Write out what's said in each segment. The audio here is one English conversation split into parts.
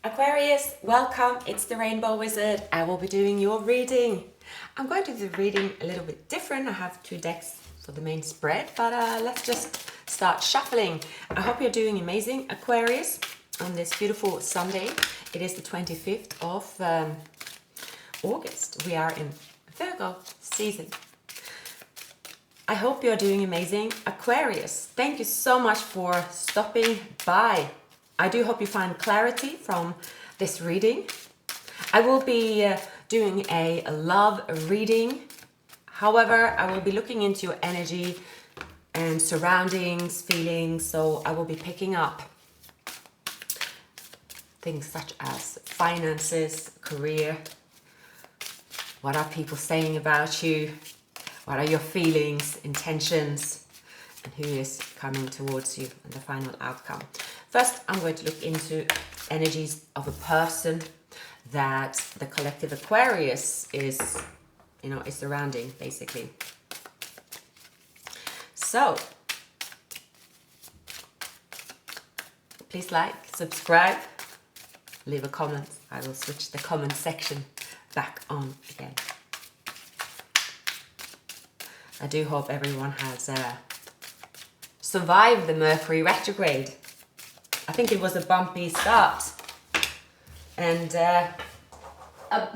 Aquarius, welcome. It's the Rainbow Wizard. I will be doing your reading. I'm going to do the reading a little bit different. I have two decks for the main spread, but let's just start shuffling. I hope you're doing amazing, Aquarius, on this beautiful Sunday. It is the 25th of August. We are in Virgo season. I hope you're doing amazing, Aquarius. Thank you so much for stopping by. I do hope you find clarity from this reading. I will be doing a love reading. However, I will be looking into your energy and surroundings, feelings. So I will be picking up things such as finances, career. What are people saying about you? What are your feelings, intentions, and who is coming towards you and the final outcome? First, I'm going to look into energies of a person that the collective Aquarius is surrounding, basically. So, please like, subscribe, leave a comment. I will switch the comment section back on again. I do hope everyone has survived the Mercury retrograde. I think it was a bumpy start and a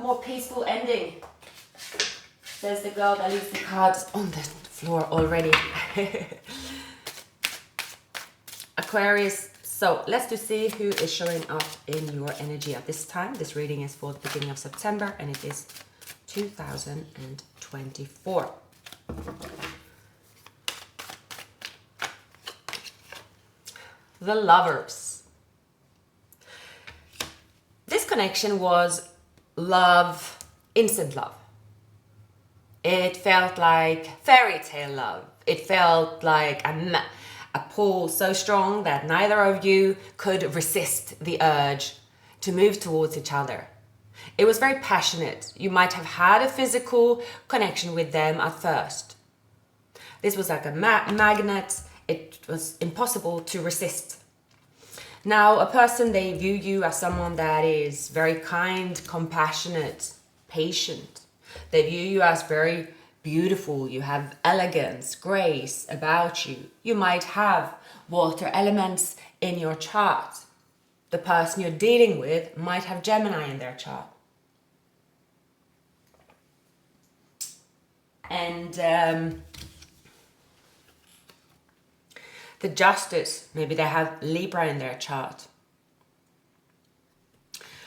more peaceful ending. There's the girl that leaves the cards on the floor already. Aquarius, so let's just see who is showing up in your energy at this time. This reading is for the beginning of September and it is 2024. The Lovers. This connection was love, instant love. It felt like fairy tale love. It felt like a pull so strong that neither of you could resist the urge to move towards each other. It was very passionate. You might have had a physical connection with them at first. This was like a magnet. It was impossible to resist. Now, a person, they view you as someone that is very kind, compassionate, patient. They view you as very beautiful. You have elegance, grace about you. You might have water elements in your chart. The person you're dealing with might have Gemini in their chart. And the Justice, maybe they have Libra in their chart.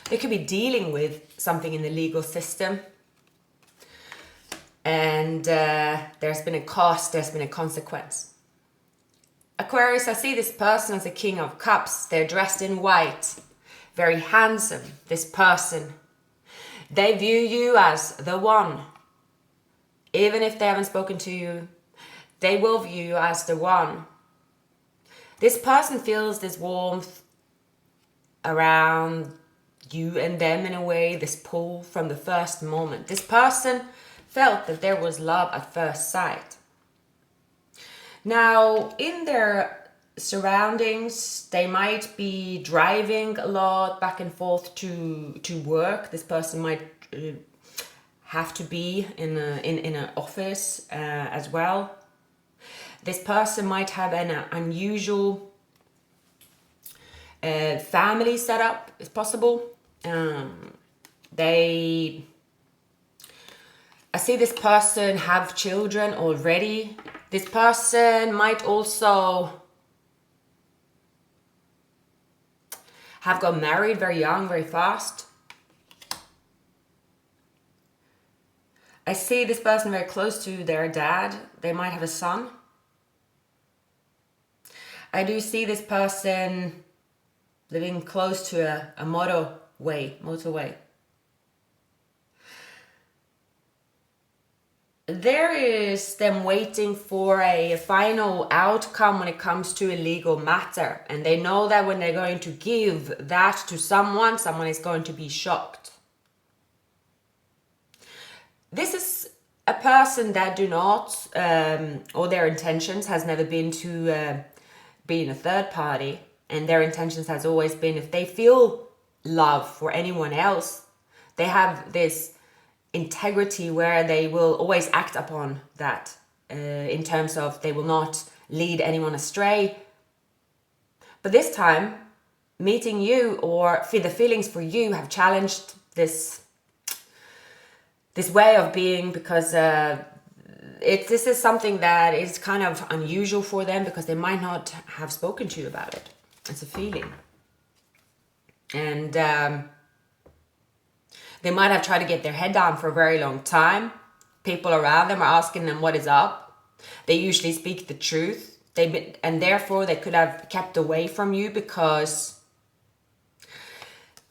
They could be dealing with something in the legal system. And there's been a cost, there's been a consequence. Aquarius, I see this person as a King of Cups. They're dressed in white, very handsome, this person. They view you as the one. Even if they haven't spoken to you, they will view you as the one. This person feels this warmth around you and them in a way, this pull from the first moment. This person felt that there was love at first sight. Now, in their surroundings, they might be driving a lot back and forth to work. This person might have to be in an office as well. This person might have an unusual family setup, it's possible. I see this person have children already. This person might also have got married very young, very fast. I see this person very close to their dad. They might have a son. I do see this person living close to a motorway. There is them waiting for a final outcome when it comes to a legal matter. And they know that when they're going to give that to someone is going to be shocked. This is a person that do not, or their intentions has never been to be in a third party. And their intentions has always been, if they feel love for anyone else. They have this integrity where they will always act upon that, in terms of they will not lead anyone astray. But this time, meeting you, or the feelings for you, have challenged this way of being, because this is something that is kind of unusual for them, because they might not have spoken to you about it. It's a feeling. And they might have tried to get their head down for a very long time. People around them are asking them what is up. They usually speak the truth. And therefore they could have kept away from you because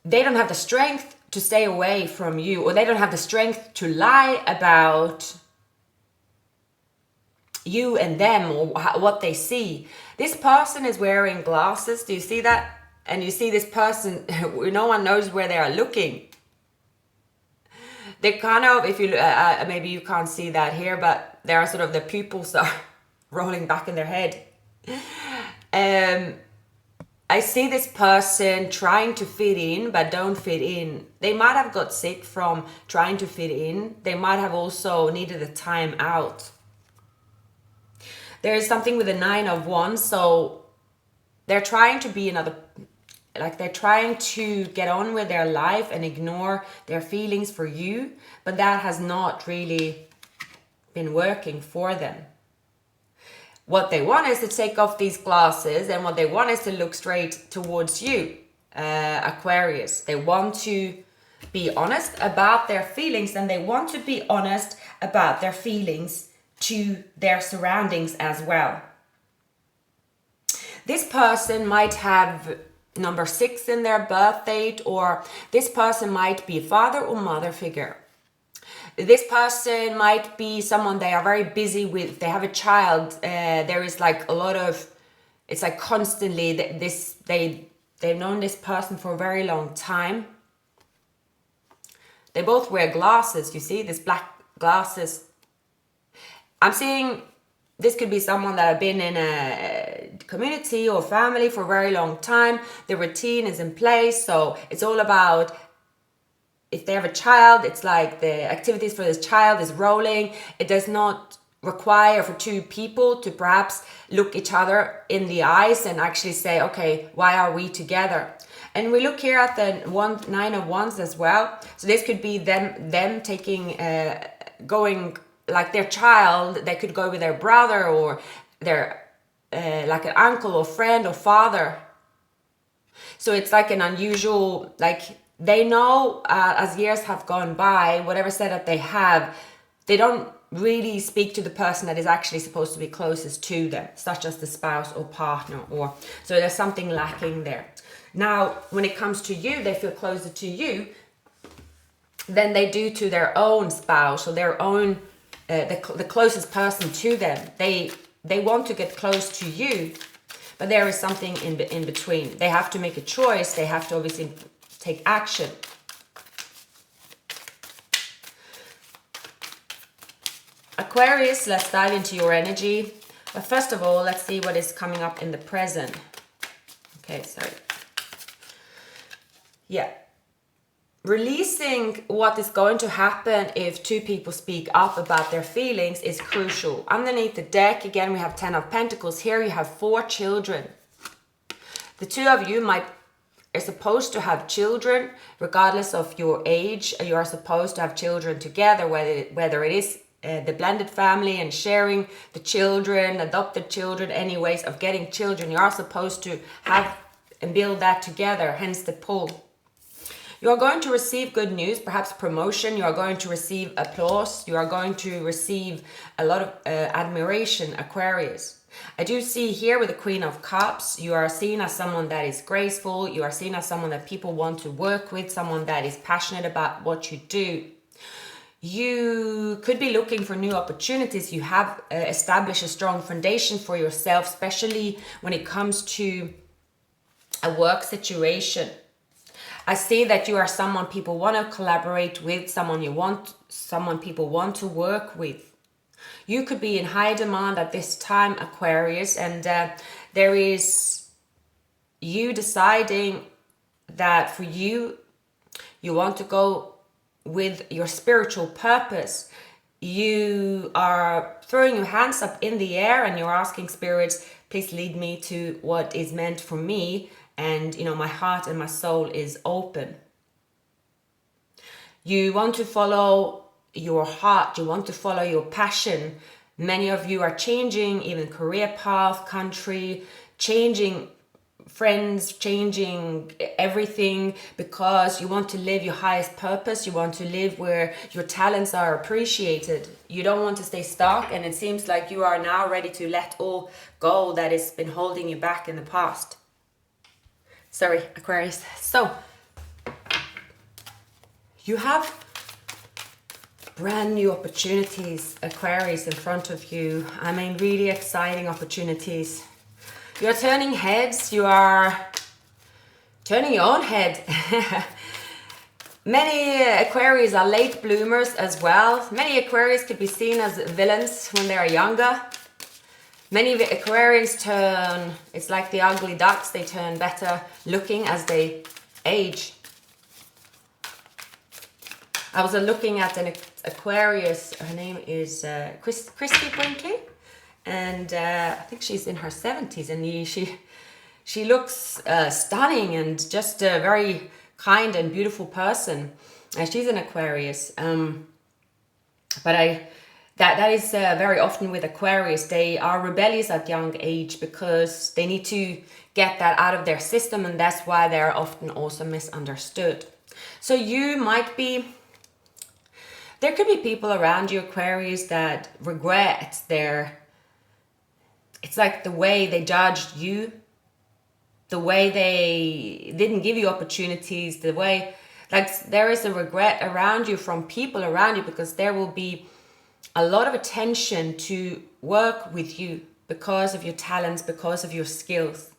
they don't have the strength to stay away from you, or they don't have the strength to lie about you and them, or what they see. This person is wearing glasses. Do you see that? And you see this person, no one knows where they are looking. They kind of, if you maybe you can't see that here, but there are sort of the pupils are rolling back in their head. I see this person trying to fit in, but don't fit in. They might have got sick from trying to fit in. They might have also needed a time out. There is something with the 9 of Wands, so they're trying to be another, like they're trying to get on with their life and ignore their feelings for you, but that has not really been working for them. What they want is to take off these glasses, and what they want is to look straight towards you, Aquarius. They want to be honest about their feelings, and they want to be honest about their feelings to their surroundings as well. This person might have number 6 in their birth date, or this person might be a father or mother figure. This person might be someone they are very busy with. They have a child. There is like a lot of, it's like constantly they've known this person for a very long time. They both wear glasses. You see this black glasses. I'm seeing this could be someone that have been in a community or family for a very long time. The routine is in place, so it's all about, if they have a child, it's like the activities for this child is rolling. It does not require for two people to perhaps look each other in the eyes and actually say, okay, why are we together? And we look here at the 9 of Wands as well. So this could be them taking, going like their child. They could go with their brother or their, like an uncle or friend or father. So it's like an unusual, like, they know as years have gone by, whatever setup they have, they don't really speak to the person that is actually supposed to be closest to them, such as the spouse or partner, or so there's something lacking there. Now, when it comes to you, they feel closer to you than they do to their own spouse or their own, the closest person to them. They want to get close to you, but there is something in between. They have to make a choice. They have to obviously take action. Aquarius, let's dive into your energy. But first of all, let's see what is coming up in the present. Okay, sorry. Yeah. Releasing what is going to happen if two people speak up about their feelings is crucial. Underneath the deck, again, we have 10 of Pentacles. Here you have 4 children. The two of you are supposed to have children, regardless of your age. You are supposed to have children together, whether it is the blended family and sharing the children, adopted children, any ways of getting children. You are supposed to have and build that together, hence the pull. You are going to receive good news, perhaps promotion. You are going to receive applause. You are going to receive a lot of admiration, Aquarius. I do see here with the Queen of Cups, you are seen as someone that is graceful. You are seen as someone that people want to work with, someone that is passionate about what you do. You could be looking for new opportunities. You have established a strong foundation for yourself, especially when it comes to a work situation. I see that you are someone people want to collaborate with, someone people want to work with. You could be in high demand at this time, Aquarius, and there is you deciding that for you, you want to go with your spiritual purpose. You are throwing your hands up in the air and you're asking spirits, please lead me to what is meant for me. And, you know, my heart and my soul is open. You want to follow your heart. You want to follow your passion. Many of you are changing even career path, country, changing friends, changing everything because you want to live your highest purpose. You want to live where your talents are appreciated. You don't want to stay stuck, and it seems like you are now ready to let all go that has been holding you back in the past. Sorry, Aquarius. So, you have brand new opportunities, Aquarius, in front of you. I mean, really exciting opportunities. You're turning heads, you are turning your own head. Many Aquarius are late bloomers as well. Many Aquarius could be seen as villains when they are younger. Many Aquarians turn, it's like the ugly ducks, they turn better looking as they age. I was looking at an Aquarius, her name is Christy Brinkley. And I think she's in her 70s, and she looks stunning and just a very kind and beautiful person. She's an Aquarius, but that is very often with Aquarius. They are rebellious at young age because they need to get that out of their system, and that's why they're often also misunderstood. So you might be. There could be people around you, Aquarius, that regret their. It's like the way they judged you, the way they didn't give you opportunities, the way, like there is a regret around you from people around you because there will be a lot of attention to work with you because of your talents, because of your skills,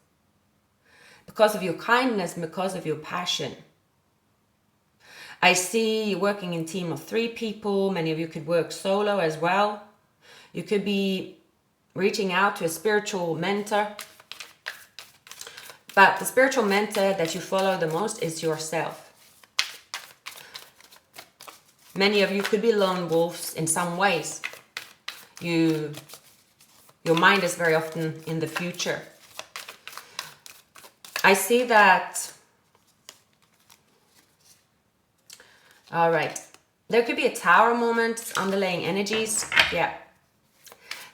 because of your kindness, and because of your passion. I see you working in a team of 3 people. Many of you could work solo as well. You could be reaching out to a spiritual mentor. But the spiritual mentor that you follow the most is yourself. Many of you could be lone wolves in some ways. Your mind is very often in the future. I see that. All right. There could be a tower moment, underlying energies. Yeah.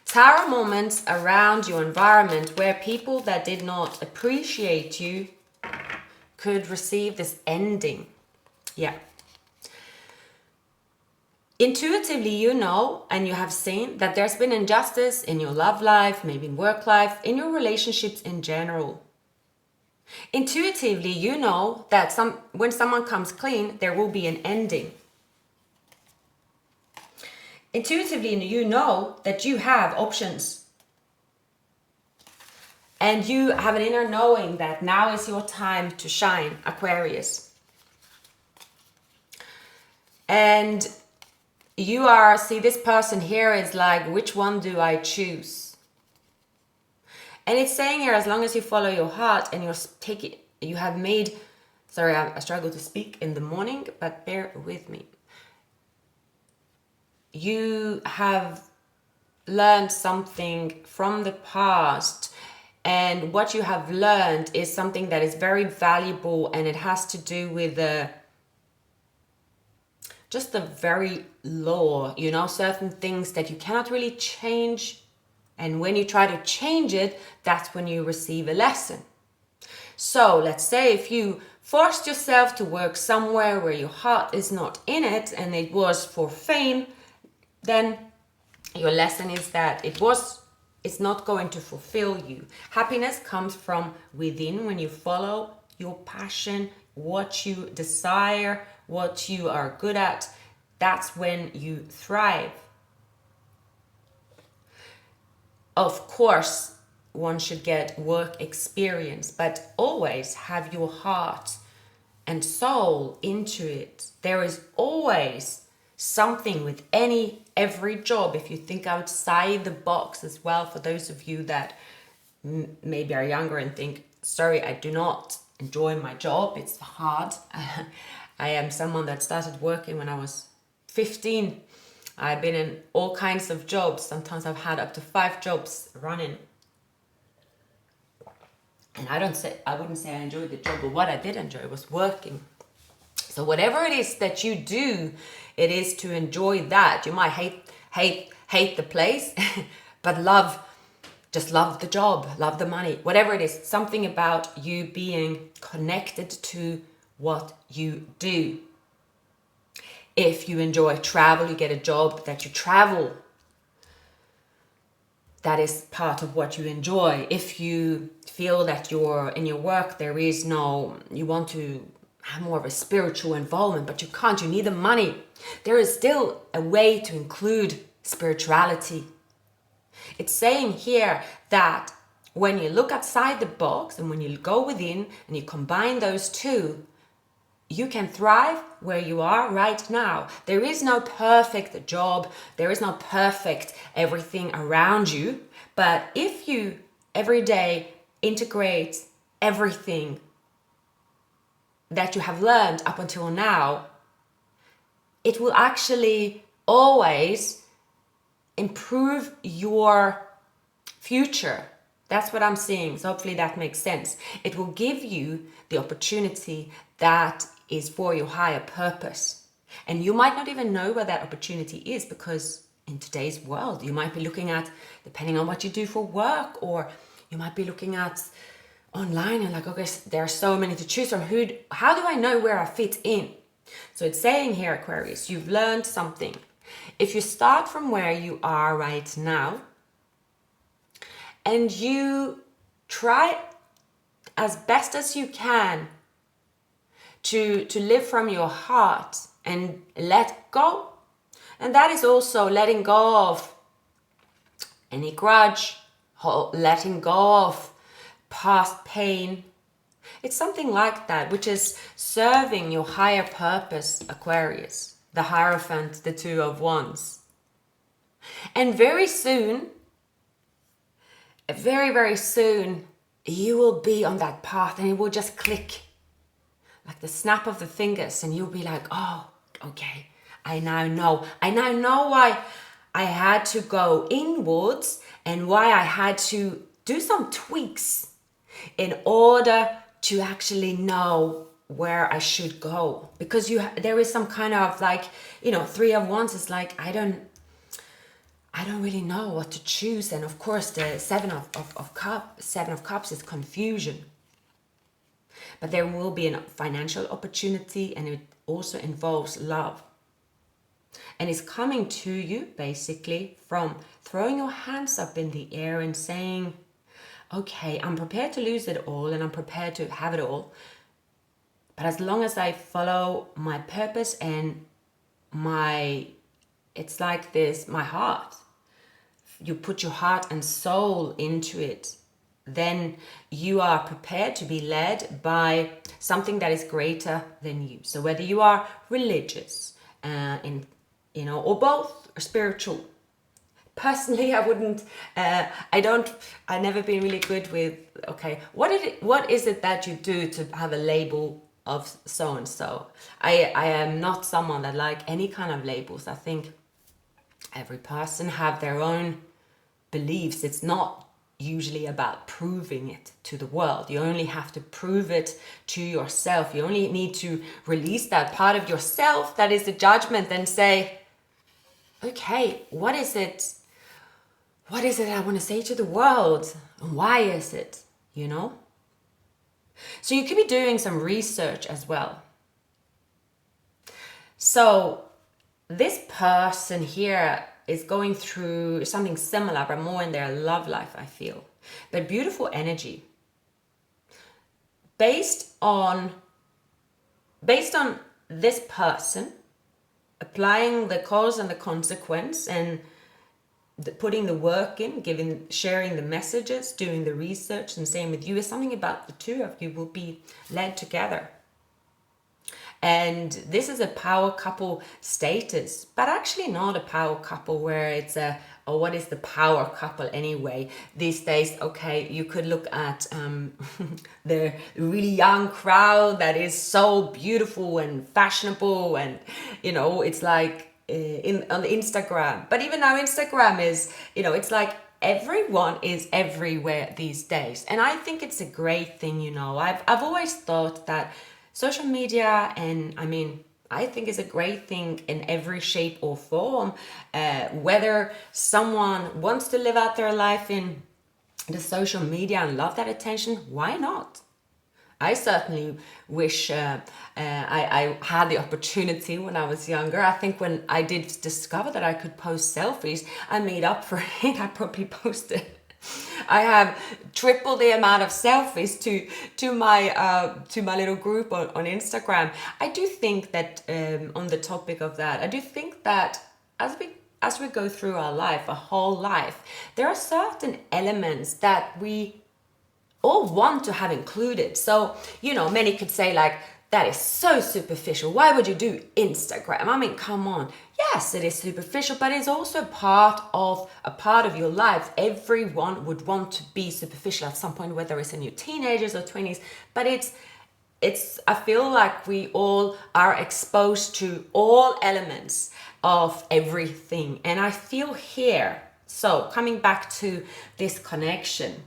Tower moments around your environment where people that did not appreciate you could receive this ending. Yeah. Intuitively, you know, and you have seen that there's been injustice in your love life, maybe in work life, in your relationships in general. Intuitively, you know that when someone comes clean, there will be an ending. Intuitively, you know that you have options. And you have an inner knowing that now is your time to shine, Aquarius. And you see, this person here is like, which one do I choose? And it's saying here, as long as you follow your heart and you have made, sorry, I struggle to speak in the morning, but bear with me. You have learned something from the past, and what you have learned is something that is very valuable, and it has to do with just the very law, you know, certain things that you cannot really change, and when you try to change it, that's when you receive a lesson. So let's say if you forced yourself to work somewhere where your heart is not in it and it was for fame, then your lesson is that it's not going to fulfill you. Happiness comes from within when you follow your passion, what you desire, what you are good at. That's when you thrive. Of course, one should get work experience, but always have your heart and soul into it. There is always something with every job, if you think outside the box as well, for those of you that maybe are younger and think, sorry, I do not enjoy my job. It's hard. I am someone that started working when I was 15. I've been in all kinds of jobs. Sometimes I've had up to 5 jobs running. And I wouldn't say I enjoyed the job, but what I did enjoy was working. So whatever it is that you do, it is to enjoy that. You might hate the place, but just love the job, love the money, whatever it is, something about you being connected to what you do. If you enjoy travel, you get a job that you travel. That is part of what you enjoy. If you feel that in your work, you want to have more of a spiritual involvement, but you can't, you need the money. There is still a way to include spirituality. It's saying here that when you look outside the box and when you go within and you combine those two, you can thrive where you are right now. There is no perfect job. There is no perfect everything around you. But if you every day integrate everything that you have learned up until now, it will actually always improve your future. That's what I'm seeing. So hopefully that makes sense. It will give you the opportunity that is for your higher purpose. And you might not even know where that opportunity is, because in today's world, you might be looking at, depending on what you do for work, or you might be looking at online and like, okay, there are so many to choose from. How do I know where I fit in? So it's saying here, Aquarius, you've learned something. If you start from where you are right now and you try as best as you can to live from your heart and let go, and that is also letting go of any grudge, letting go of past pain. It's something like that, which is serving your higher purpose, Aquarius, the Hierophant, the Two of Wands. And very soon, very, very soon, you will be on that path and it will just click like the snap of the fingers, and you'll be like, oh, okay, I now know why I had to go inwards and why I had to do some tweaks in order to actually know where I should go. Because there is some kind of like, Three of Wands is like, I don't really know what to choose. And of course the Seven of Cups is confusion. But there will be a financial opportunity, and it also involves love. And it's coming to you basically from throwing your hands up in the air and saying, okay, I'm prepared to lose it all and I'm prepared to have it all. But as long as I follow my purpose and it's like this, my heart, you put your heart and soul into it, then you are prepared to be led by something that is greater than you. So whether you are religious, or both, or spiritual. Personally, I wouldn't. I've never been really good with. Okay, what is it that you do to have a label of so and so? I am not someone that like any kind of labels. I think every person have their own beliefs. It's not usually about proving it to the world. You only have to prove it to yourself. You only need to release that part of yourself that is the judgment and say, okay, what is it I want to say to the world? And why is it, So you could be doing some research as well. So this person here is going through something similar, but more in their love life, I feel. But beautiful energy. Based on this person applying the cause and the consequence and putting the work in, sharing the messages, doing the research, and same with you, is something about the two of you will be led together. And this is a power couple status, but actually not a power couple where it's or what is the power couple anyway these days? Okay, you could look at the really young crowd that is so beautiful and fashionable, and you know, it's like on Instagram. But even now Instagram is, you know, it's like everyone is everywhere these days, and I think it's a great thing. You know, I've always thought that social media, and I mean, I think is a great thing in every shape or form. Whether someone wants to live out their life in the social media and love that attention, why not? I certainly wish I had the opportunity when I was younger. I think when I did discover that I could post selfies, I made up for it. I probably posted. I have triple the amount of selfies to my little group on Instagram. I do think that on the topic of that, I do think that as we go through our life, a whole life, there are certain elements that we all want to have included. So, you know, many could say like, that is so superficial. Why would you do Instagram? I mean, come on. Yes, it is superficial, but it's also a part of your life. Everyone would want to be superficial at some point, whether it's in your teenagers or 20s. But it's I feel like we all are exposed to all elements of everything. And I feel here, so coming back to this connection,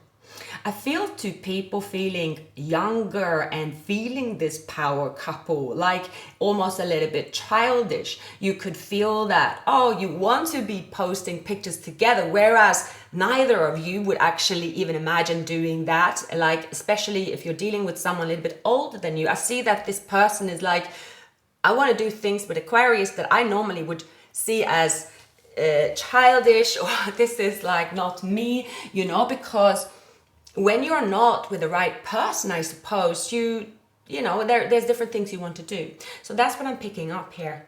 I feel to people feeling younger and feeling this power couple, like almost a little bit childish. You could feel that, oh, you want to be posting pictures together, whereas neither of you would actually even imagine doing that. Like, especially if you're dealing with someone a little bit older than you. I see that this person is like, I want to do things with Aquarius that I normally would see as childish, or this is like not me, you know, because when you're not with the right person, I suppose, you know, there's different things you want to do. So that's what I'm picking up here.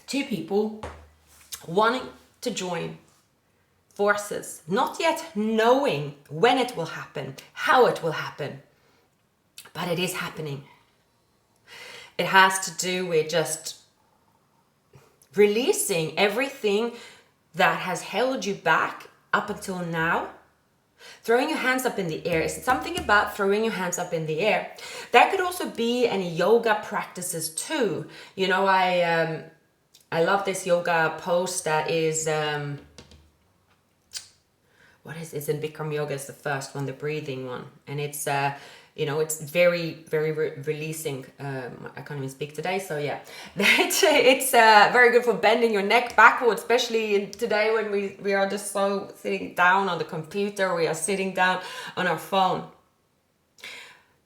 Two people wanting to join forces, not yet knowing when it will happen, how it will happen, but it is happening. It has to do with just releasing everything that has held you back up until now. Throwing your hands up in the air. Is something about throwing your hands up in the air. That could also be any yoga practices too. You know, I love this yoga pose that is what is it's in Bikram yoga. It's the first one, the breathing one, and it's you know, it's very, very releasing. I can't even speak today, so yeah. It's very good for bending your neck backwards, especially today when we are just so sitting down on the computer, we are sitting down on our phone.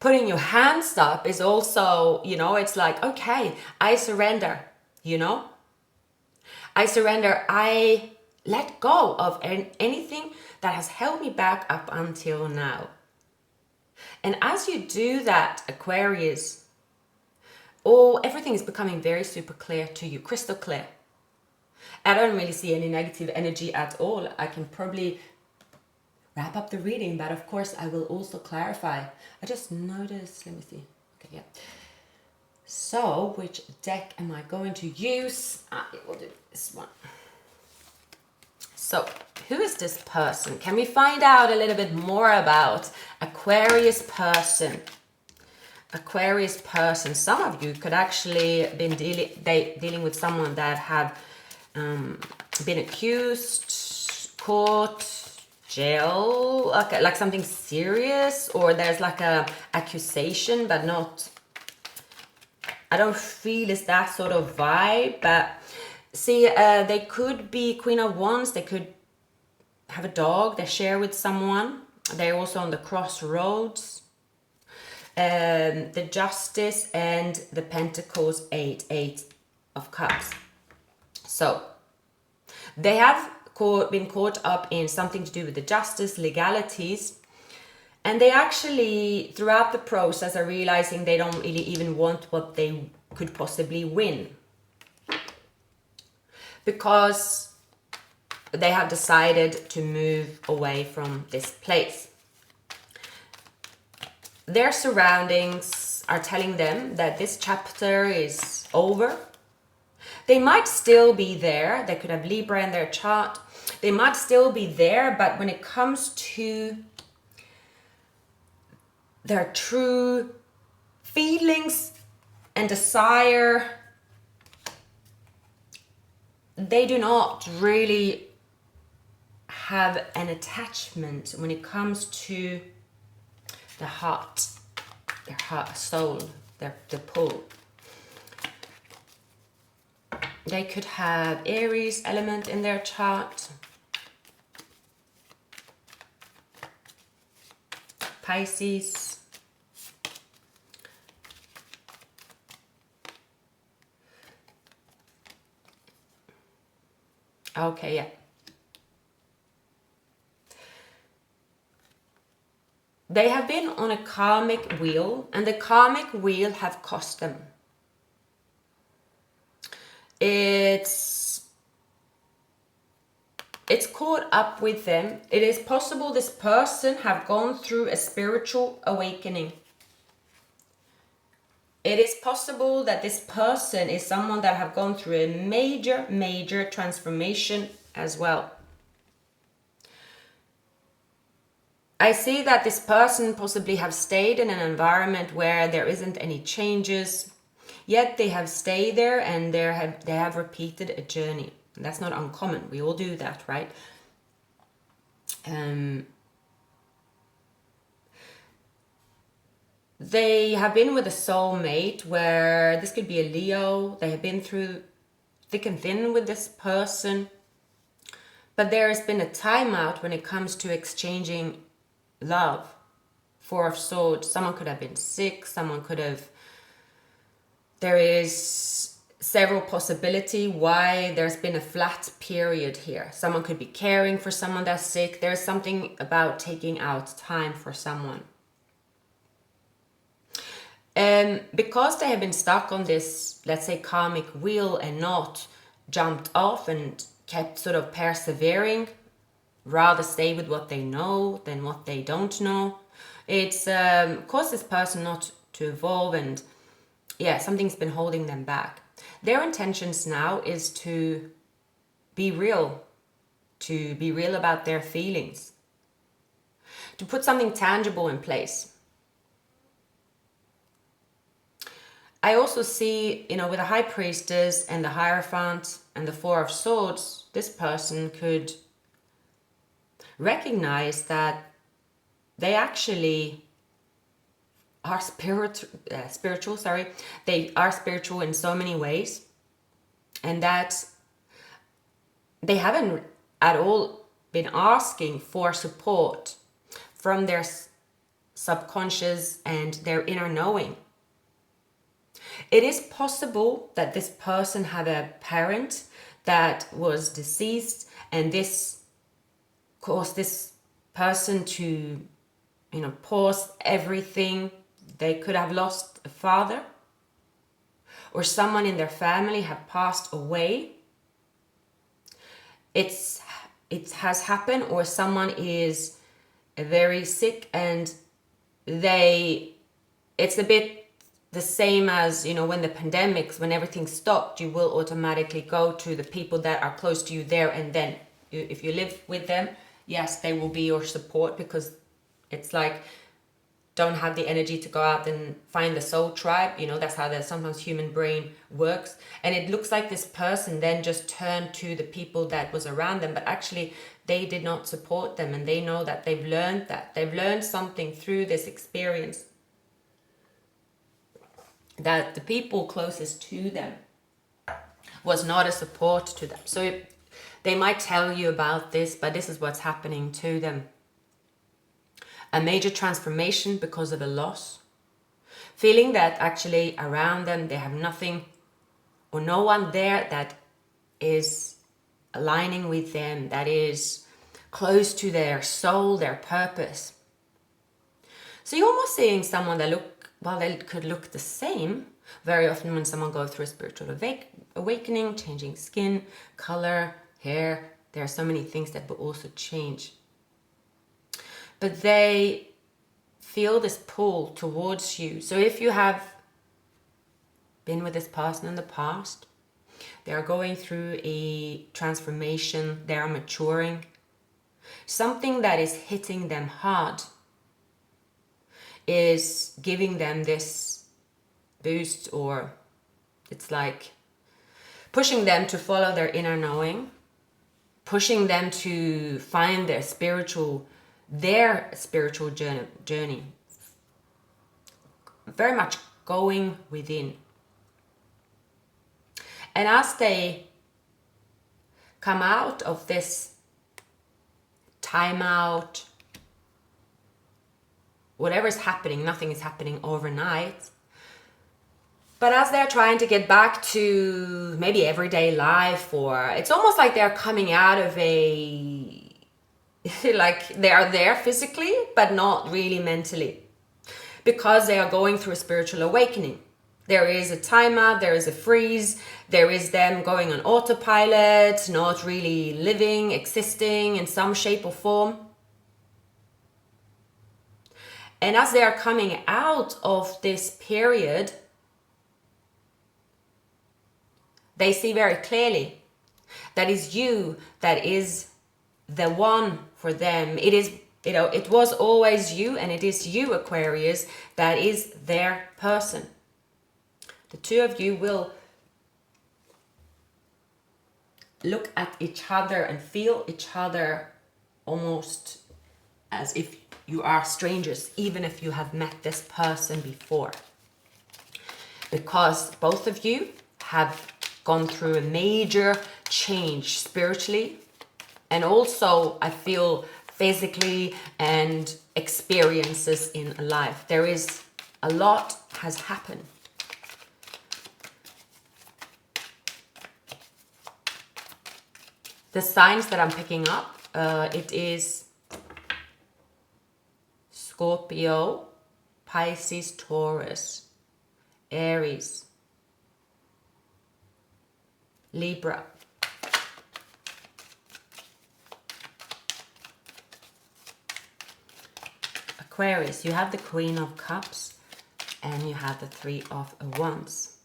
Putting your hands up is also, you know, it's like, okay, I surrender, you know. I surrender, I let go of anything that has held me back up until now. And as you do that, Aquarius, everything is becoming very super clear to you, crystal clear. I don't really see any negative energy at all. I can probably wrap up the reading, but of course I will also clarify. I just noticed, let me see. Okay, yeah. So, which deck am I going to use? We'll do this one. So, who is this person? Can we find out a little bit more about Aquarius person? Aquarius person. Some of you could actually been dealing with someone that have been accused, caught, jail, like something serious, or there's like a accusation, but not. I don't feel it's that sort of vibe, but see, they could be Queen of Wands. They could have a dog they share with someone. They're also on the crossroads. The Justice and the Pentacles, Eight of Cups. So they have been caught up in something to do with the justice, legalities. And they actually, throughout the process, are realizing they don't really even want what they could possibly win. Because they have decided to move away from this place. Their surroundings are telling them that this chapter is over. They might still be there. They could have Libra in their chart. They might still be there, but when it comes to their true feelings and desire, they do not really have an attachment when it comes to the heart, their heart, soul, the pull. They could have Aries element in their chart, Pisces, okay, yeah. They have been on a karmic wheel, and the karmic wheel have cost them. It's caught up with them. It is possible this person have gone through a spiritual awakening. It is possible that this person is someone that have gone through a major transformation as well. I see that this person possibly have stayed in an environment where there isn't any changes, yet they have stayed there and they have repeated a journey. And that's not uncommon. We all do that, right? They have been with a soulmate where this could be a Leo. They have been through thick and thin with this person. But there has been a timeout when it comes to exchanging love. Four of Swords. Someone could have been sick. Someone could have... There is several possibility why there's been a flat period here. Someone could be caring for someone that's sick. There's something about taking out time for someone. Because they have been stuck on this, let's say, karmic wheel and not jumped off and kept sort of persevering, rather stay with what they know than what they don't know, it's caused this person not to evolve, and yeah, something's been holding them back. Their intentions now is to be real about their feelings, to put something tangible in place. I also see, with the High Priestess and the Hierophant and the Four of Swords, this person could recognize that they actually are spiritual. They are spiritual in so many ways, and that they haven't at all been asking for support from their subconscious and their inner knowing. It is possible that this person had a parent that was deceased, and this caused this person to, pause everything. They could have lost a father, or someone in their family have passed away. It has happened, or someone is very sick, and it's a bit the same as, when the pandemics, when everything stopped, you will automatically go to the people that are close to you there, and then if you live with them, yes, they will be your support, because it's like, don't have the energy to go out and find the soul tribe. That's how the sometimes human brain works. And it looks like this person then just turned to the people that was around them, but actually they did not support them, and they know that they've learned something through this experience, that the people closest to them was not a support to them. So they might tell you about this, but this is what's happening to them. A major transformation because of a loss. Feeling that actually around them they have nothing or no one there that is aligning with them, that is close to their soul, their purpose. So you're almost seeing someone that they could look the same. Very often when someone goes through a spiritual awakening, changing skin, color, hair, there are so many things that will also change. But they feel this pull towards you. So if you have been with this person in the past, They are going through a transformation. They are maturing. Something that is hitting them hard is giving them this boost, or it's like pushing them to follow their inner knowing, pushing them to find their spiritual journey. Very much going within. And as they come out of this timeout, whatever is happening, nothing is happening overnight. But as they're trying to get back to maybe everyday life, or it's almost like they're coming out of a, like they are there physically, but not really mentally, because they are going through a spiritual awakening. There is a timeout, there is a freeze, there is them going on autopilot, not really living, existing in some shape or form. And as they are coming out of this period, they see very clearly that is you, that is the one for them. It is, it was always you, and it is you, Aquarius, that is their person. The two of you will look at each other and feel each other almost as if you are strangers, even if you have met this person before. Because both of you have gone through a major change spiritually, and also I feel physically, and experiences in life. There is a lot has happened. The signs that I'm picking up, it is Scorpio, Pisces, Taurus, Aries, Libra, Aquarius. You have the Queen of Cups and you have the Three of Wands.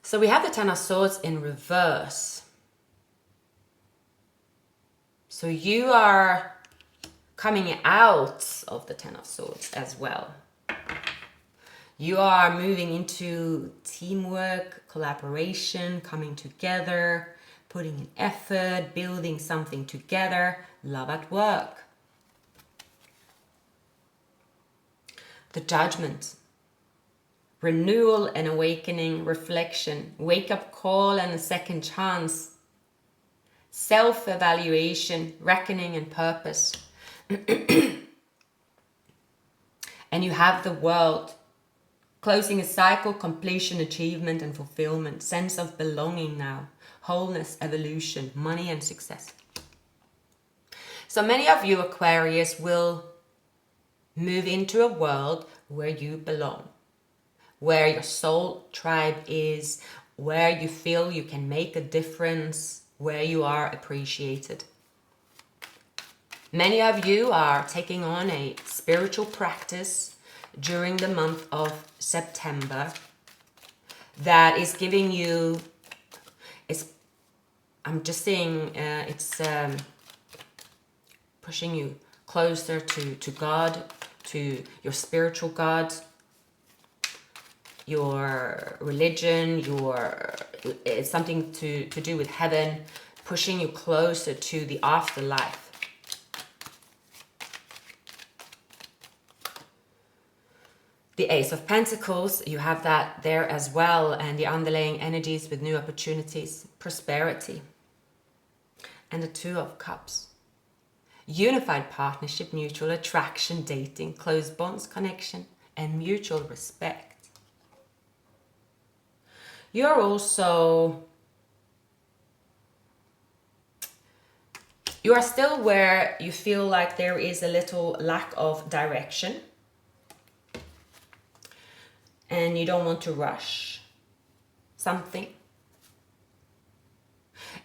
So we have the Ten of Swords in reverse. So you are coming out of the Ten of Swords as well. You are moving into teamwork, collaboration, coming together, putting in effort, building something together, love at work. The Judgment. Renewal and awakening, reflection, wake-up call and a second chance, self-evaluation, reckoning and purpose. And you have the World, closing a cycle, completion, achievement and fulfillment, sense of belonging now, wholeness, evolution, money and success. So many of you Aquarius will move into a world where you belong, where your soul tribe is, where you feel you can make a difference, where you are appreciated. Many of you are taking on a spiritual practice during the month of September that is giving you, I'm just saying, it's pushing you closer to God, to your spiritual God, your religion, it's something to do with heaven, pushing you closer to the afterlife. The Ace of Pentacles, you have that there as well, and the underlying energies with new opportunities, prosperity. And the Two of Cups. Unified partnership, mutual attraction, dating, close bonds, connection, and mutual respect. You're also, you are still where you feel like there is a little lack of direction and you don't want to rush something.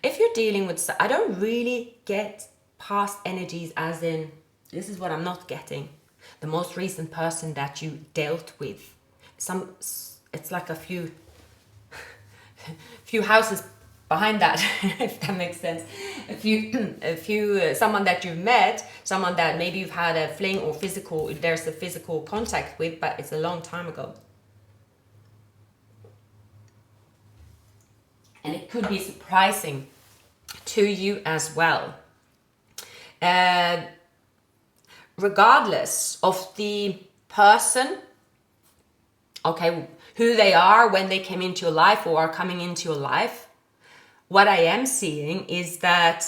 If you're dealing with, I don't really get past energies as in, this is what I'm not getting. The most recent person that you dealt with, it's like a few few houses behind that, if that makes sense. Someone that you've met, someone that maybe you've had a fling or there's a physical contact with, but it's a long time ago. And it could be surprising to you as well. Regardless of the person, okay, who they are when they came into your life or are coming into your life, what I am seeing is that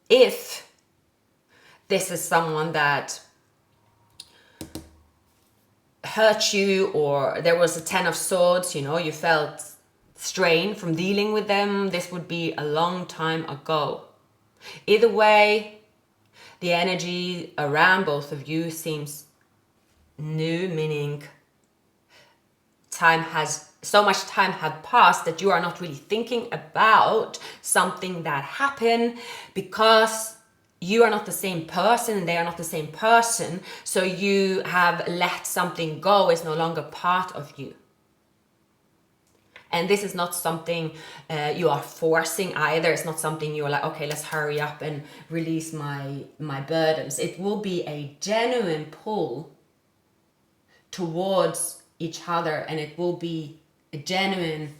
if this is someone that hurt you, or there was a 10 of swords, you felt strain from dealing with them, this would be a long time ago. Either way, the energy around both of you seems new, meaning so much time had passed that you are not really thinking about something that happened, because you are not the same person and they are not the same person. So you have let something go. It's no longer part of you. And this is not something you are forcing either. It's not something you're like, okay, let's hurry up and release my burdens. It will be a genuine pull towards each other, and it will be a genuine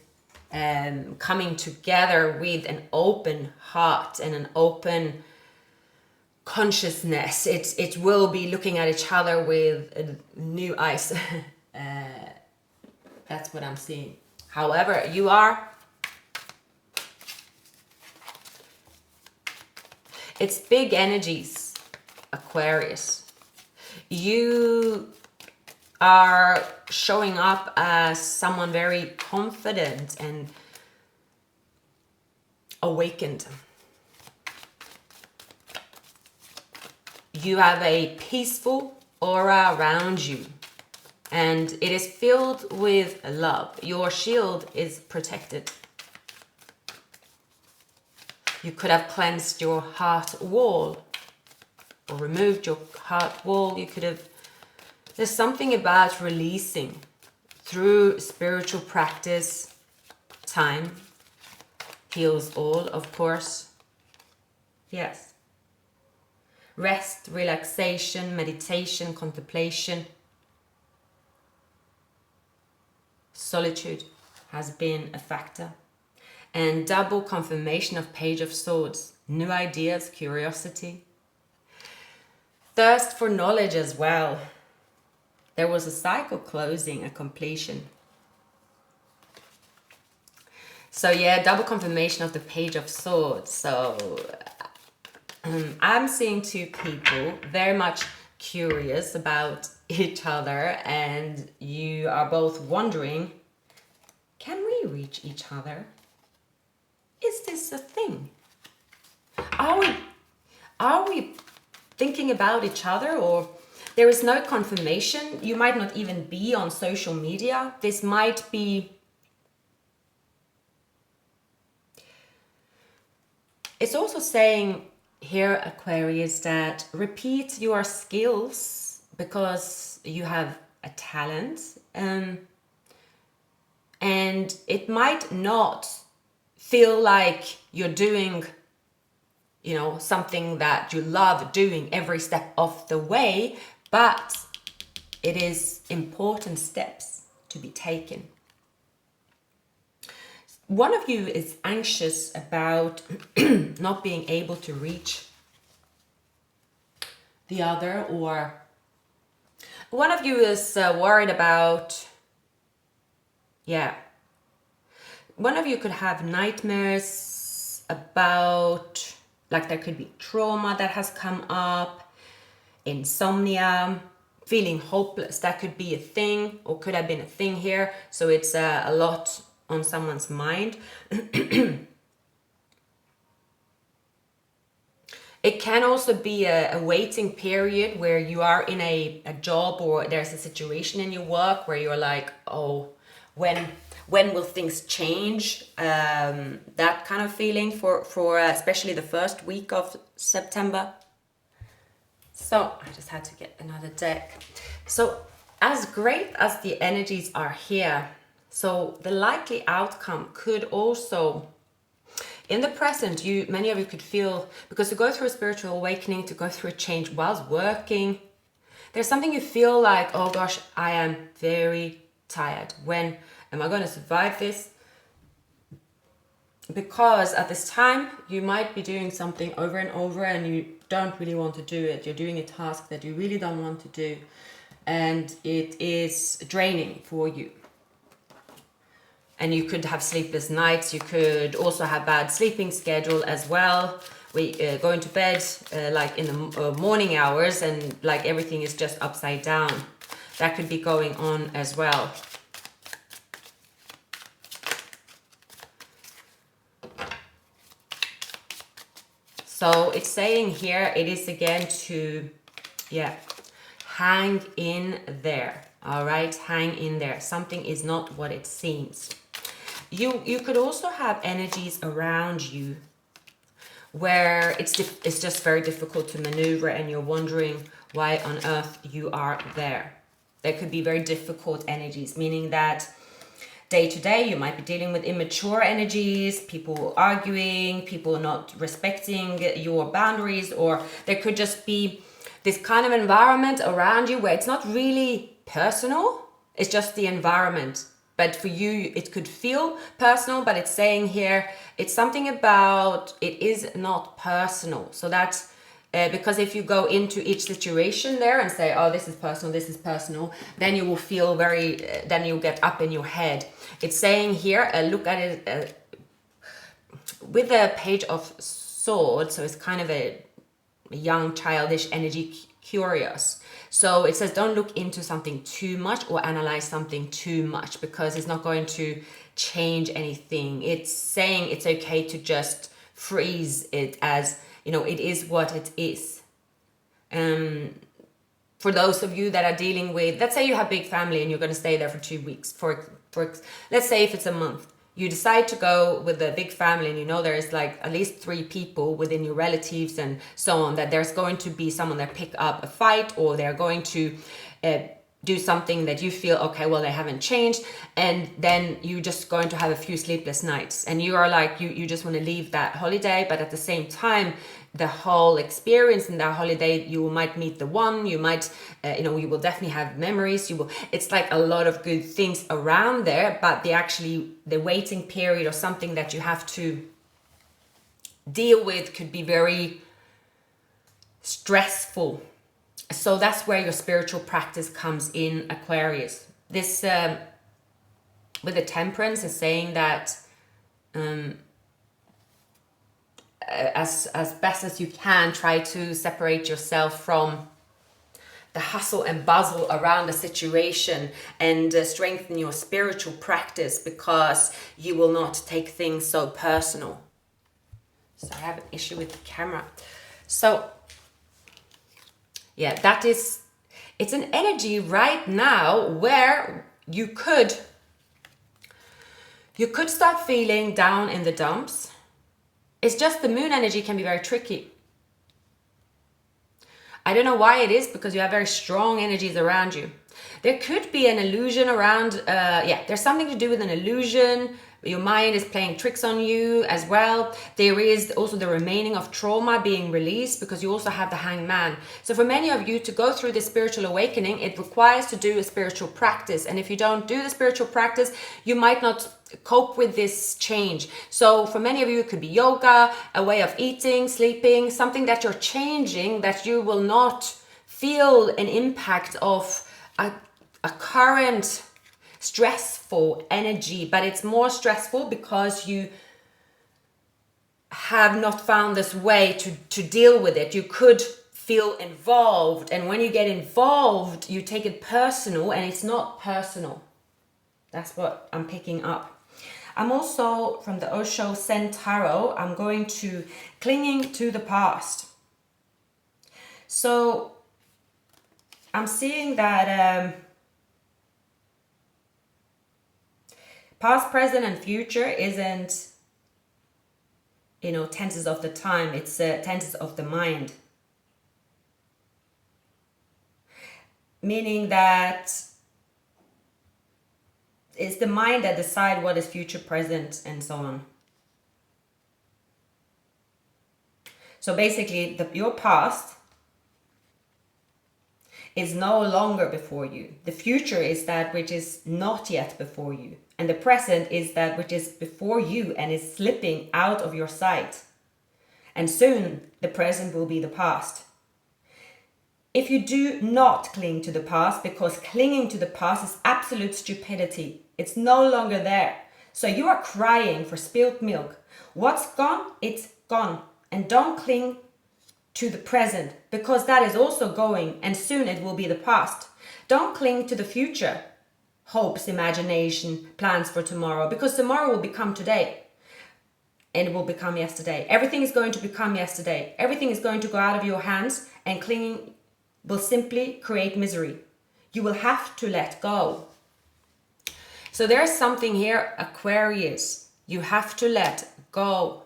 coming together with an open heart and an open consciousness. It will be looking at each other with new eyes. That's what I'm seeing. However, it's big energies, Aquarius. You are showing up as someone very confident and awakened. You have a peaceful aura around you, and it is filled with love. Your shield is protected. You could have cleansed your heart wall or removed your heart wall. There's something about releasing through spiritual practice. Time heals all, of course. Yes. Rest, relaxation, meditation, contemplation. Solitude has been a factor. And double confirmation of Page of Swords. New ideas, curiosity. Thirst for knowledge as well. There was a cycle closing, a completion. So yeah, double confirmation of the Page of Swords. So I'm seeing two people very much curious about each other, and you are both wondering, can we reach each other? Is this a thing? Are we thinking about each other, or there is no confirmation? You might not even be on social media. This might be... It's also saying here, Aquarius, that repeat your skills because you have a talent. And it might not feel like you're doing, something that you love doing every step of the way, but it is important steps to be taken. One of you is anxious about not being able to reach the other, or one of you is worried about, one of you could have nightmares about, like there could be trauma that has come up, insomnia, feeling hopeless. That could be a thing, or could have been a thing here. So it's a lot on someone's mind. It can also be a waiting period where you are in a job, or there's a situation in your work where you're like, oh, when will things change? That kind of feeling for especially the first week of September. So I just had to get another deck. So as great as the energies are here, So the likely outcome could also, in the present, many of you could feel, because to go through a spiritual awakening, to go through a change whilst working, there's something you feel like, oh gosh, I am very tired. When am I going to survive this? Because at this time, you might be doing something over and over and you don't really want to do it. You're doing a task that you really don't want to do. And it is draining for you. And you could have sleepless nights. You could also have bad sleeping schedule as well. Going to bed like in the morning hours, and like everything is just upside down. That could be going on as well. So it's saying here, it is again to, hang in there. All right, hang in there. Something is not what it seems. You could also have energies around you where it's just very difficult to maneuver, and you're wondering why on earth you are there. There could be very difficult energies, meaning that day to day you might be dealing with immature energies, people arguing, people not respecting your boundaries, or there could just be this kind of environment around you where it's not really personal, it's just the environment. But for you, it could feel personal, but it's saying here, it's something about, it is not personal. So that's because if you go into each situation there and say, oh, this is personal, then you will feel then you'll get up in your head. It's saying here, look at it with a Page of Swords. So it's kind of a young, childish energy, curious. So it says don't look into something too much or analyze something too much, because it's not going to change anything. It's saying it's okay to just freeze it as, it is what it is. For those of you that are dealing with, let's say you have a big family and you're going to stay there for 2 weeks. For let's say if it's a month, you decide to go with a big family, and there's like at least 3 people within your relatives and so on, that there's going to be someone that pick up a fight, or they're going to do something that you feel, okay, well, they haven't changed, and then you're just going to have a few sleepless nights, and you are like, you just want to leave that holiday, but at the same time, the whole experience in that holiday, you might meet the one, you might, you will definitely have memories, it's like a lot of good things around there, but the waiting period or something that you have to deal with could be very stressful. So that's where your spiritual practice comes in, Aquarius. This, with the Temperance, is saying that as best as you can, try to separate yourself from the hustle and bustle around the situation, and strengthen your spiritual practice, because you will not take things so personal. So I have an issue with the camera. So it's an energy right now where you could start feeling down in the dumps. It's just the moon energy can be very tricky. I don't know why it is, because you have very strong energies around you. There could be an illusion around, there's something to do with an illusion. Your mind is playing tricks on you as well. There is also the remaining of trauma being released, because you also have the Hanged Man. So for many of you to go through this spiritual awakening, it requires to do a spiritual practice. And if you don't do the spiritual practice, you might not cope with this change. So for many of you, it could be yoga, a way of eating, sleeping, something that you're changing, that you will not feel an impact of a current stressful energy, but it's more stressful because you have not found this way to deal with it. You could feel involved, and when you get involved, you take it personal, and it's not personal. That's what I'm picking up. I'm also, from the Osho Zen Tarot, I'm going to clinging to the past. So I'm seeing that past, present, and future isn't, tenses of the time. It's tenses of the mind. Meaning that It's the mind that decides what is future, present, and so on. So basically, your past is no longer before you. The future is that which is not yet before you. And the present is that which is before you and is slipping out of your sight. And soon the present will be the past. If you do not cling to the past, because clinging to the past is absolute stupidity, it's no longer there. So you are crying for spilled milk. What's gone, it's gone. And don't cling to the present, because that is also going, and soon it will be the past. Don't cling to the future, hopes, imagination, plans for tomorrow, because tomorrow will become today. And it will become yesterday. Everything is going to become yesterday. Everything is going to go out of your hands, and clinging will simply create misery. You will have to let go. So there's something here, Aquarius. You have to let go.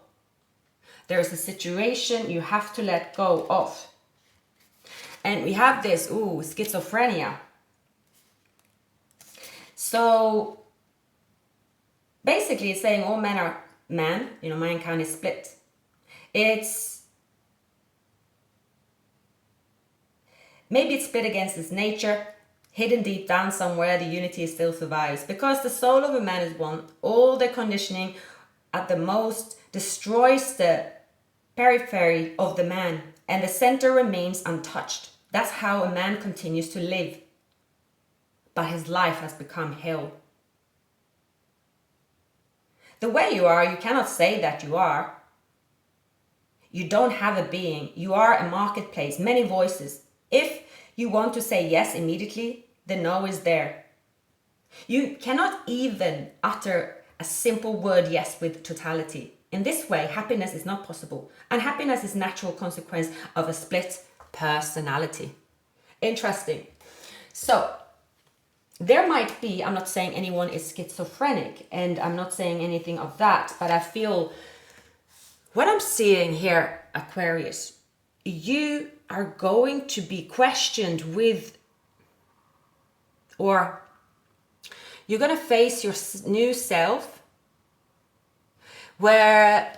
There's a situation you have to let go of. And we have this, schizophrenia. So basically it's saying all men are man, mankind is split. Maybe it's split against its nature, hidden deep down somewhere the unity still survives. Because the soul of a man is one, all the conditioning at the most destroys the periphery of the man, and the center remains untouched. That's how a man continues to live. But his life has become hell. The way you are, you cannot say that you are. You don't have a being. You are a marketplace, many voices. If you want to say yes immediately, the no is there. You cannot even utter a simple word yes with totality. In this way, happiness is not possible. And happiness is natural consequence of a split personality. Interesting. So, there might be, I'm not saying anyone is schizophrenic, and I'm not saying anything of that, but I feel what I'm seeing here, Aquarius, you are going to be questioned with, or you're going to face your new self, where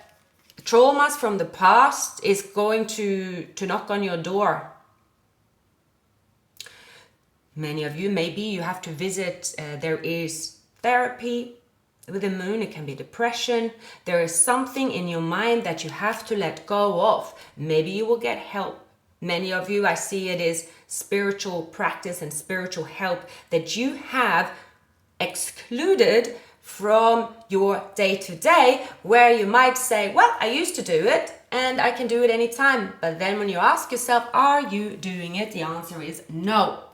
traumas from the past is going to knock on your door. Many of you, maybe you have to visit, there is therapy with the moon, it can be depression. There is something in your mind that you have to let go of. Maybe you will get help. Many of you, I see it is spiritual practice and spiritual help that you have excluded from your day-to-day, where you might say, well, I used to do it and I can do it anytime. But then when you ask yourself, are you doing it? The answer is no.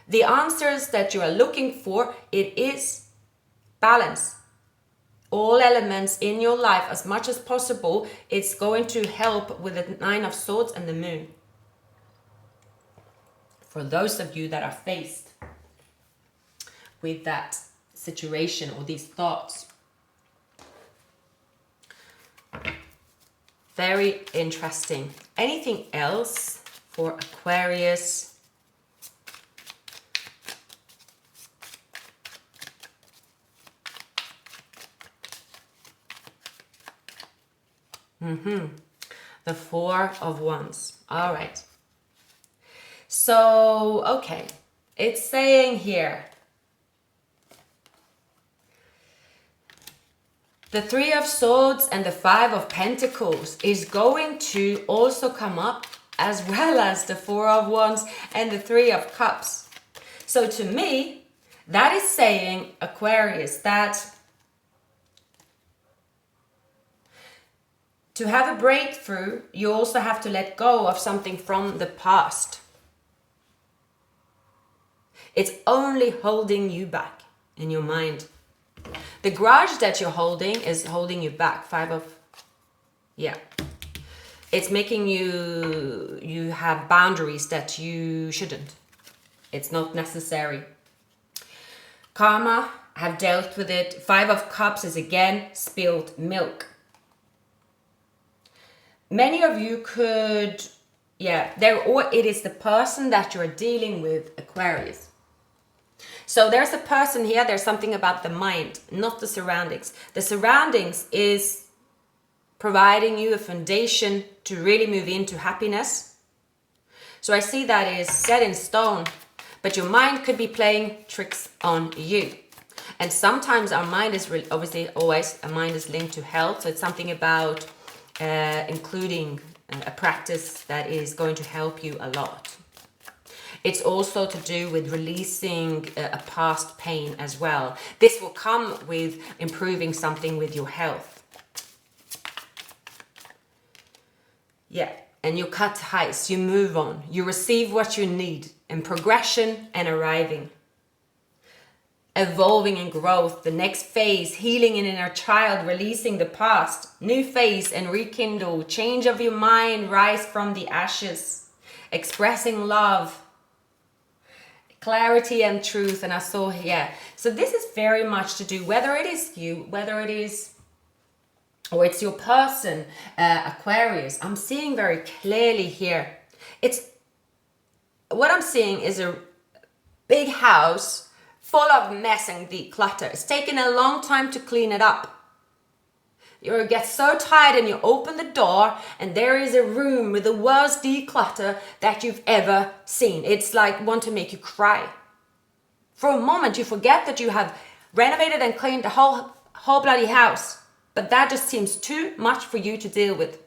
The answers that you are looking for, it is balance. All elements in your life, as much as possible, it's going to help with the Nine of Swords and the Moon. For those of you that are faced with that situation or these thoughts. Very interesting. Anything else for Aquarius? The Four of Wands. All right. So, okay. It's saying here, the Three of Swords and the Five of Pentacles is going to also come up, as well as the Four of Wands and the Three of Cups. So to me, that is saying, Aquarius, that to have a breakthrough, you also have to let go of something from the past. It's only holding you back in your mind. The grudge that you're holding is holding you back. It's making you have boundaries that you shouldn't. It's not necessary. Karma, have dealt with it. Five of Cups is again spilled milk. Many of you could, it is the person that you're dealing with, Aquarius. So there's a person here, there's something about the mind, not the surroundings. The surroundings is providing you a foundation to really move into happiness. So I see that is set in stone, but your mind could be playing tricks on you. And sometimes our mind is obviously always, a mind is linked to health. So it's something about including a practice that is going to help you a lot. It's also to do with releasing a past pain as well. This will come with improving something with your health. Yeah, and you cut ties, you move on, you receive what you need, and progression and arriving. Evolving and growth, the next phase, healing in inner child, releasing the past, new phase and rekindle, change of your mind, rise from the ashes, expressing love, clarity and truth. And I saw here, so this is very much to do, whether it is you, whether it is, or it's your person, Aquarius. I'm seeing very clearly here, it's, what I'm seeing is a big house full of mess and declutter. It's taken a long time to clean it up. You get so tired and you open the door and there is a room with the worst declutter that you've ever seen. It's like want to make you cry. For a moment you forget that you have renovated and cleaned the whole bloody house, but that just seems too much for you to deal with.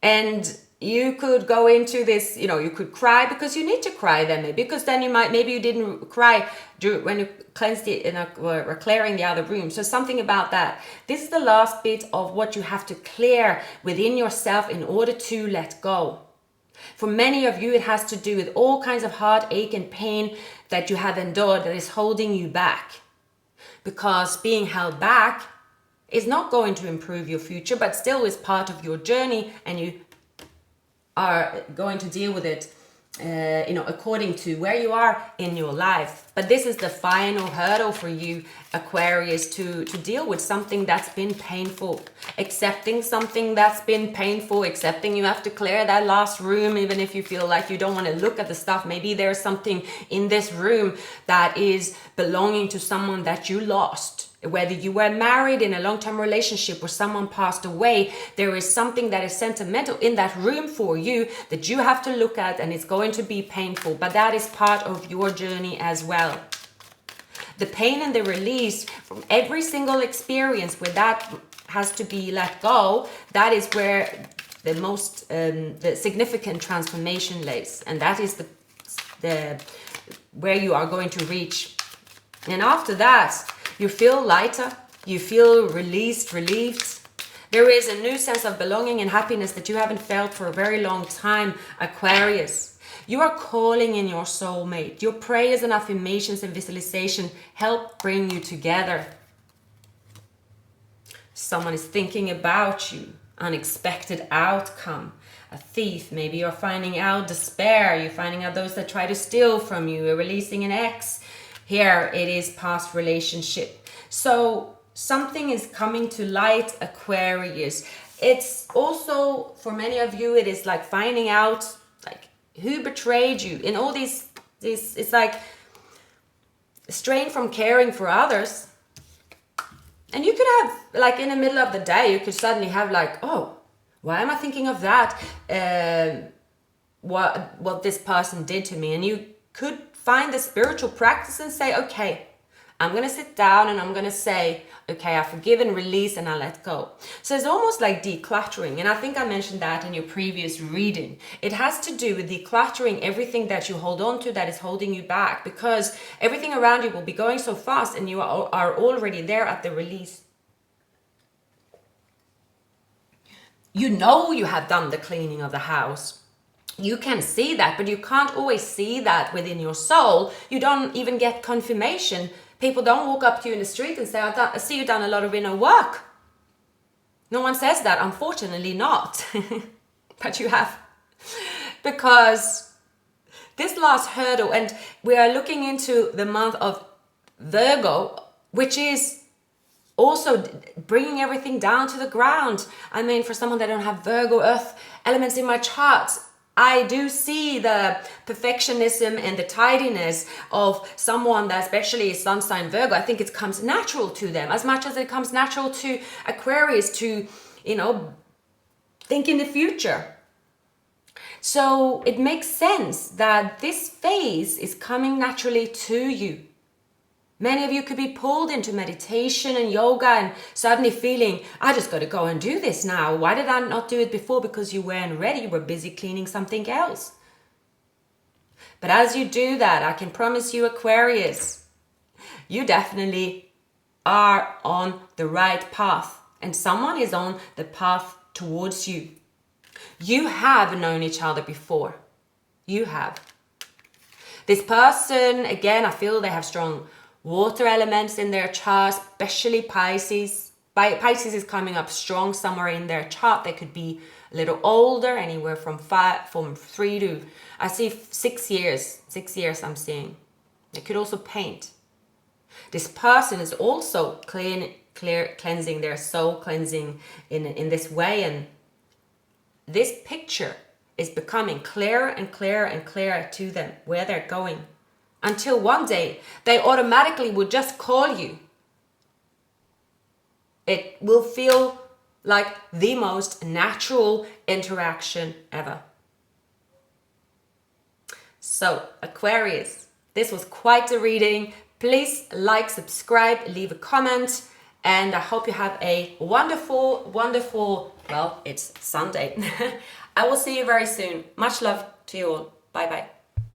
And you could go into this, you know, you could cry because you need to cry then, maybe, because then you might, maybe you didn't cry when you cleansed it or clearing the other room. So something about that. This is the last bit of what you have to clear within yourself in order to let go. For many of you, it has to do with all kinds of heartache and pain that you have endured that is holding you back. Because being held back is not going to improve your future, but still is part of your journey, and you are going to deal with it, according to where you are in your life. But this is the final hurdle for you, Aquarius, to deal with something that's been painful. Accepting something that's been painful, accepting you have to clear that last room, even if you feel like you don't want to look at the stuff. Maybe there's something in this room that is belonging to someone that you lost. Whether you were married in a long-term relationship or someone passed away, there is something that is sentimental in that room for you that you have to look at, and it's going to be painful, but that is part of your journey as well. The pain and the release from every single experience where that has to be let go, that is where the most the significant transformation lays, and that is the where you are going to reach. And after that, you feel lighter, you feel released, relieved. There is a new sense of belonging and happiness that you haven't felt for a very long time, Aquarius. You are calling in your soulmate. Your prayers and affirmations and visualization help bring you together. Someone is thinking about you, unexpected outcome. A thief, maybe you're finding out despair, you're finding out those that try to steal from you, you're releasing an ex. Here it is past relationship. So something is coming to light, Aquarius. It's also, for many of you, it is like finding out like who betrayed you. In all these it's like strain from caring for others. And you could have, like in the middle of the day, you could suddenly have like, oh, why am I thinking of that? What this person did to me. And you could find the spiritual practice and say, okay, I'm going to sit down and I'm going to say, okay, I forgive and release and I let go. So it's almost like decluttering. And I think I mentioned that in your previous reading. It has to do with decluttering everything that you hold on to that is holding you back, because everything around you will be going so fast and you are already there at the release. You know you have done the cleaning of the house. You can see that, but you can't always see that within your soul. You don't even get confirmation. People don't walk up to you in the street and say, I see you've done a lot of inner work. No one says that, unfortunately not. But you have. Because this last hurdle, and we are looking into the month of Virgo, which is also bringing everything down to the ground. I mean, for someone that don't have Virgo earth elements in my chart, I do see the perfectionism and the tidiness of someone that especially is sun sign Virgo. I think it comes natural to them as much as it comes natural to Aquarius to, think in the future. So it makes sense that this phase is coming naturally to you. Many of you could be pulled into meditation and yoga and suddenly feeling, I just got to go and do this now. Why did I not do it before? Because you weren't ready. You were busy cleaning something else. But as you do that, I can promise you, Aquarius, you definitely are on the right path. And someone is on the path towards you. You have known each other before. You have. This person, again, I feel they have strong water elements in their chart, especially Pisces. Pisces is coming up strong somewhere in their chart. They could be a little older, anywhere from 3 to, I see 6 years. 6 years I'm seeing. They could also paint. This person is also cleansing their soul, cleansing in this way. And this picture is becoming clearer and clearer and clearer to them, where they're going. Until one day, they automatically would just call you. It will feel like the most natural interaction ever. So, Aquarius, this was quite a reading. Please like, subscribe, leave a comment. And I hope you have a wonderful, wonderful, well, it's Sunday. I will see you very soon. Much love to you all. Bye-bye.